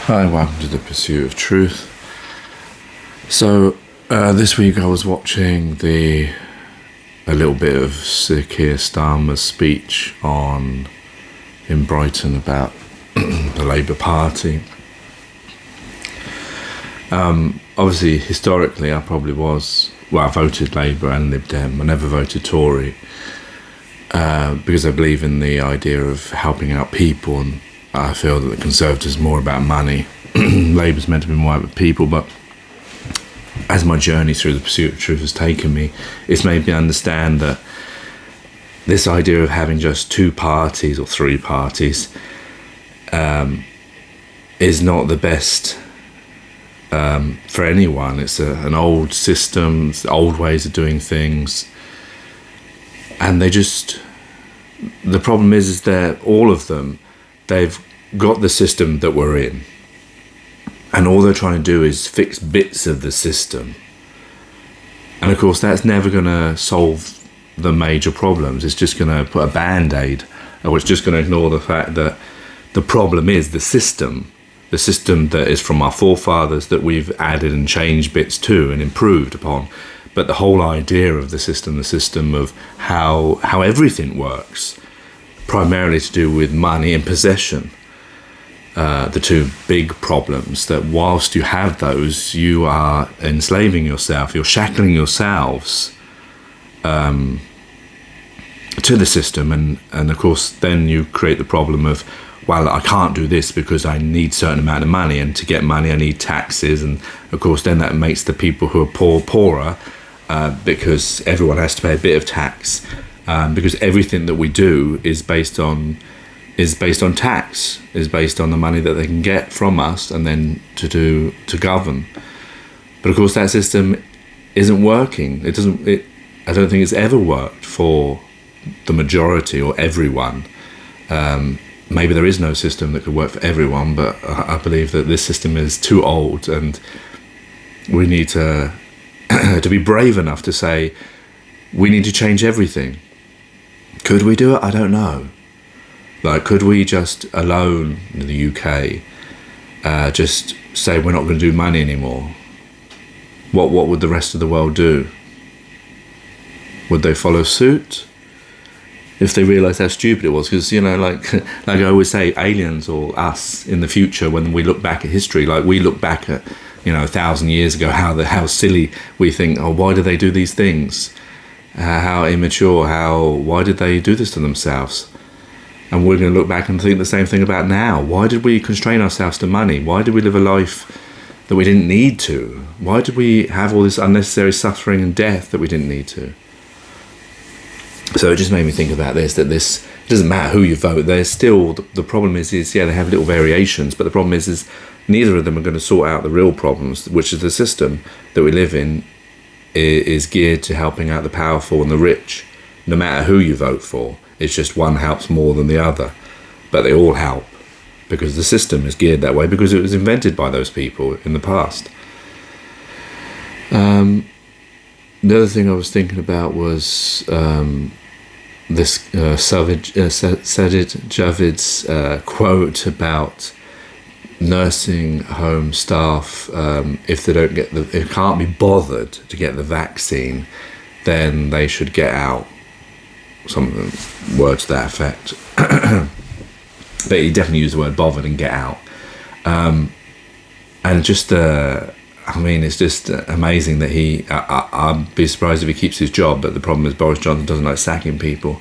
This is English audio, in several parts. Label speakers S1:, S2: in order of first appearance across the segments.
S1: Hi, welcome to the Pursuit of Truth. So, this week I was watching a little bit of Sir Keir Starmer's speech in Brighton about the Labour Party. Obviously, historically, I voted Labour and Lib Dem. I never voted Tory because I believe in the idea of helping out people, and I feel that the Conservatives are more about money. Labour's meant to be more about people, but as my journey through the Pursuit of Truth has taken me, it's made me understand that this idea of having just two parties or three parties is not the best for anyone. It's an old system, it's old ways of doing things, and the problem is that all of them, they've got the system that we're in, and all they're trying to do is fix bits of the system. And of course, that's never going to solve the major problems. It's just going to put a band-aid, or it's just going to ignore the fact that the problem is the system that is from our forefathers that we've added and changed bits to and improved upon. But the whole idea of the system of how everything works, primarily to do with money and possession, the two big problems, that whilst you have those, you are enslaving yourself, you're shackling yourselves to the system, and of course then you create the problem of, well, I can't do this because I need a certain amount of money, and to get money I need taxes, and of course then that makes the people who are poorer, because everyone has to pay a bit of tax, because everything that we do is based on tax, is based on the money that they can get from us and then to govern. But of course that system isn't working. I don't think it's ever worked for the majority or everyone. Maybe there is no system that could work for everyone, but I believe that this system is too old, and we need to be brave enough to say we need to change everything. Could we do it? I don't know. Like, could we just alone in the UK just say we're not going to do money anymore? What would the rest of the world do? Would they follow suit if they realised how stupid it was? Because, like I always say, aliens or us in the future, when we look back at history, like we look back at 1,000 years ago, how silly we think. Oh, why do they do these things? How immature? Why did they do this to themselves? And we're going to look back and think the same thing about now. Why did we constrain ourselves to money? Why did we live a life that we didn't need to? Why did we have all this unnecessary suffering and death that we didn't need to? So it just made me think about this, that it doesn't matter who you vote. There's still, the problem is they have little variations, but the problem is neither of them are going to sort out the real problems, which is the system that we live in is geared to helping out the powerful and the rich, no matter who you vote for. It's just one helps more than the other, but they all help because the system is geared that way, because it was invented by those people in the past. The other thing I was thinking about was this sajidjavid's quote about nursing home staff, if they can't be bothered to get the vaccine, then they should get out. Some words to that effect. But he definitely used the word bothered and get out. And just, it's just amazing that I'd be surprised if he keeps his job, but the problem is Boris Johnson doesn't like sacking people.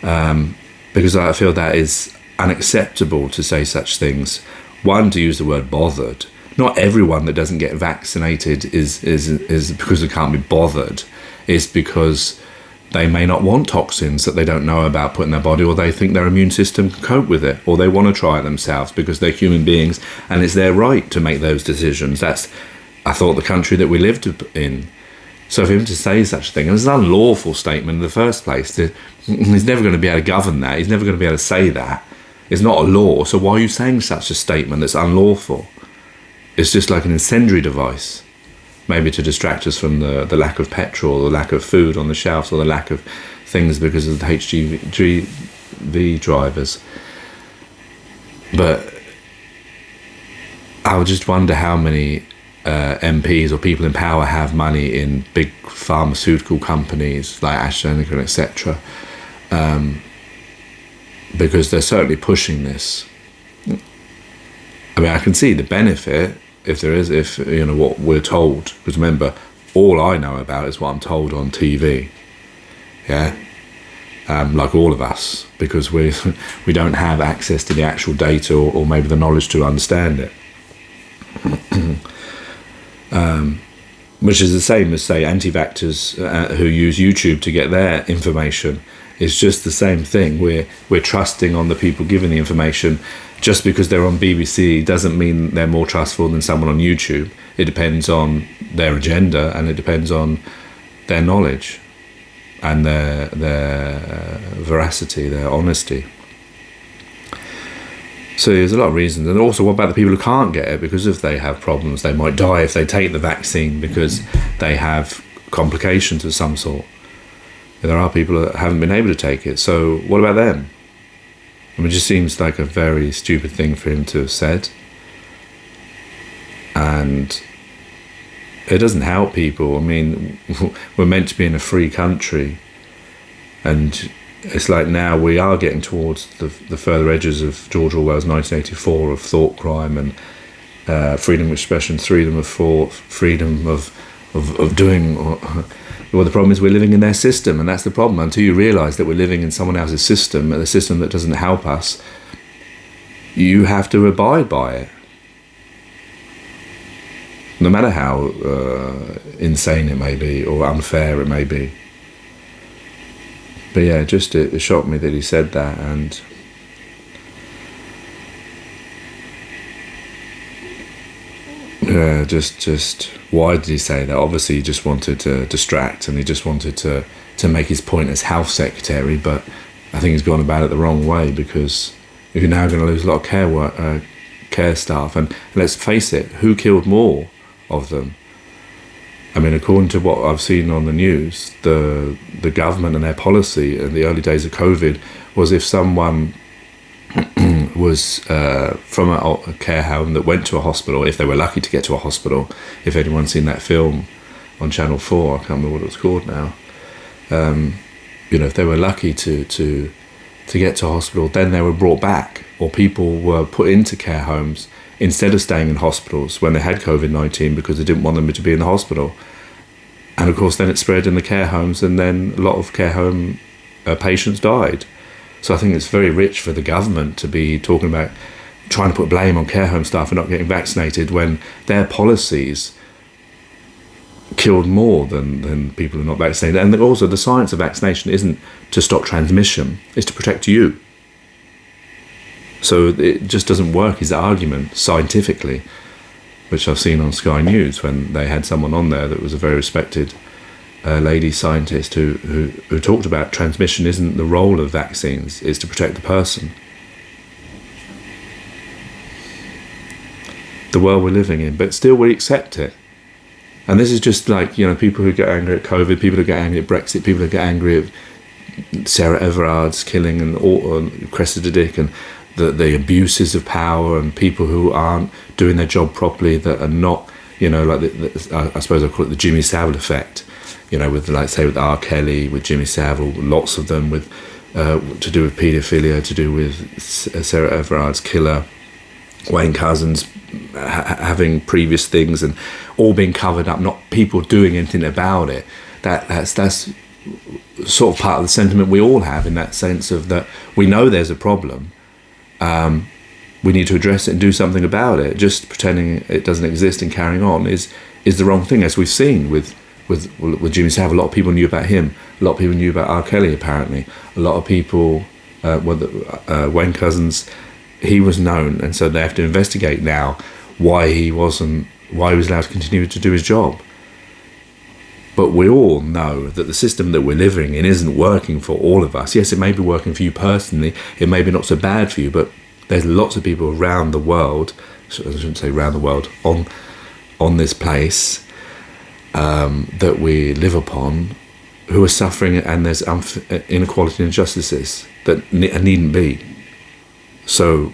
S1: Because I feel that is unacceptable to say such things. One, to use the word bothered. Not everyone that doesn't get vaccinated is because they can't be bothered. It's because they may not want toxins that they don't know about put in their body, or they think their immune system can cope with it, or they want to try it themselves because they're human beings and it's their right to make those decisions. That's, I thought, the country that we lived in. So for him to say such a thing, and it's an unlawful statement in the first place. He's never going to be able to govern that. He's never going to be able to say that. It's not a law, so why are you saying such a statement that's unlawful? It's just like an incendiary device. Maybe to distract us from the lack of petrol, the lack of food on the shelves, or the lack of things because of the HGV drivers. But I just wonder how many MPs or people in power have money in big pharmaceutical companies like AstraZeneca, etc. Because they're certainly pushing this. I mean, I can see the benefit if what we're told. Because remember, all I know about is what I'm told on TV. Yeah, like all of us, because we don't have access to the actual data or maybe the knowledge to understand it. Which is the same as, say, anti-vaxxers who use YouTube to get their information. It's just the same thing. We're trusting on the people giving the information. Just because they're on BBC doesn't mean they're more trustful than someone on YouTube. It depends on their agenda, and it depends on their knowledge and their veracity, their honesty. So there's a lot of reasons. And also, what about the people who can't get it because if they have problems? They might die if they take the vaccine because they have complications of some sort. There are people that haven't been able to take it. So what about them? I mean, it just seems like a very stupid thing for him to have said. And it doesn't help people. I mean, we're meant to be in a free country. And it's like now we are getting towards the further edges of George Orwell's 1984 of thought crime and freedom of expression, freedom of thought, freedom of doing. Well, the problem is we're living in their system, and that's the problem. Until you realise that we're living in someone else's system, a system that doesn't help us, you have to abide by it. No matter how insane it may be or unfair it may be. But yeah, it shocked me that he said that, and yeah, just why did he say that? Obviously, he just wanted to distract, and he just wanted to make his point as health secretary. But I think he's gone about it the wrong way, because you're now going to lose a lot of care staff. And let's face it, who killed more of them? I mean, according to what I've seen on the news, the government and their policy in the early days of COVID was if someone was from a care home that went to a hospital, if they were lucky to get to a hospital, if anyone's seen that film on Channel 4, I can't remember what it was called now, if they were lucky to get to a hospital, then they were brought back, or people were put into care homes instead of staying in hospitals when they had COVID-19 because they didn't want them to be in the hospital. And of course then it spread in the care homes, and then a lot of care home patients died. So I think it's very rich for the government to be talking about trying to put blame on care home staff for not getting vaccinated when their policies killed more than people who are not vaccinated. And also the science of vaccination isn't to stop transmission, it's to protect you. So it just doesn't work, his argument, scientifically, which I've seen on Sky News when they had someone on there that was a very respected lady scientist who talked about transmission isn't the role of vaccines, it's to protect the person. The world we're living in, but still we accept it. And this is just like, people who get angry at COVID, people who get angry at Brexit, people who get angry at Sarah Everard's killing and Cressida Dick and the abuses of power, and people who aren't doing their job properly, that are not, I suppose I call it the Jimmy Savile effect, with, like, say, with R. Kelly, with Jimmy Savile, lots of them with to do with paedophilia, to do with Sarah Everard's killer, Wayne Couzens having previous things, and all being covered up, not people doing anything about it. That's sort of part of the sentiment we all have, in that sense of that we know there's a problem. We need to address it and do something about it. Just pretending it doesn't exist and carrying on is the wrong thing, as we've seen with Jimmy Savile. A lot of people knew about him. A lot of people knew about R. Kelly, apparently. A lot of people, Wayne Couzens, he was known, and so they have to investigate now why he was allowed to continue to do his job. But we all know that the system that we're living in isn't working for all of us. Yes, it may be working for you personally, it may be not so bad for you, but there's lots of people around the world, I shouldn't say around the world, on this place that we live upon, who are suffering, and there's inequality and injustices that needn't be. So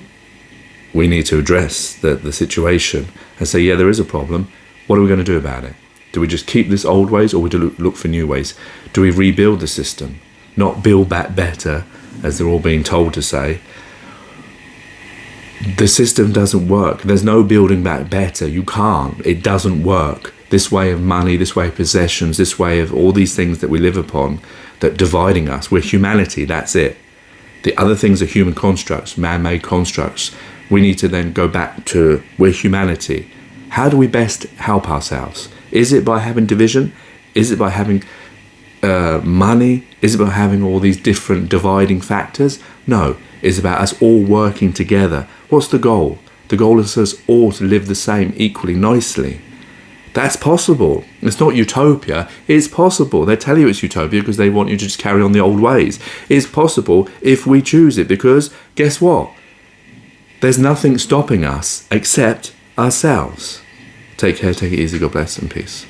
S1: we need to address the situation and say, yeah, there is a problem. What are we going to do about it? Do we just keep this old ways, or do we look for new ways? Do we rebuild the system? Not build back better, as they're all being told to say. The system doesn't work. There's no building back better. You can't. It doesn't work. This way of money, this way of possessions, this way of all these things that we live upon that dividing us. We're humanity, that's it. The other things are human constructs, man-made constructs. We need to then go back to, we're humanity. How do we best help ourselves? Is it by having division? Is it by having money? Is it by having all these different dividing factors? No, it's about us all working together. What's the goal? The goal is us all to live the same equally nicely. That's possible. It's not utopia. It's possible. They tell you it's utopia because they want you to just carry on the old ways. It's possible if we choose it, because guess what? There's nothing stopping us except ourselves. Take care, take it easy, God bless, and peace.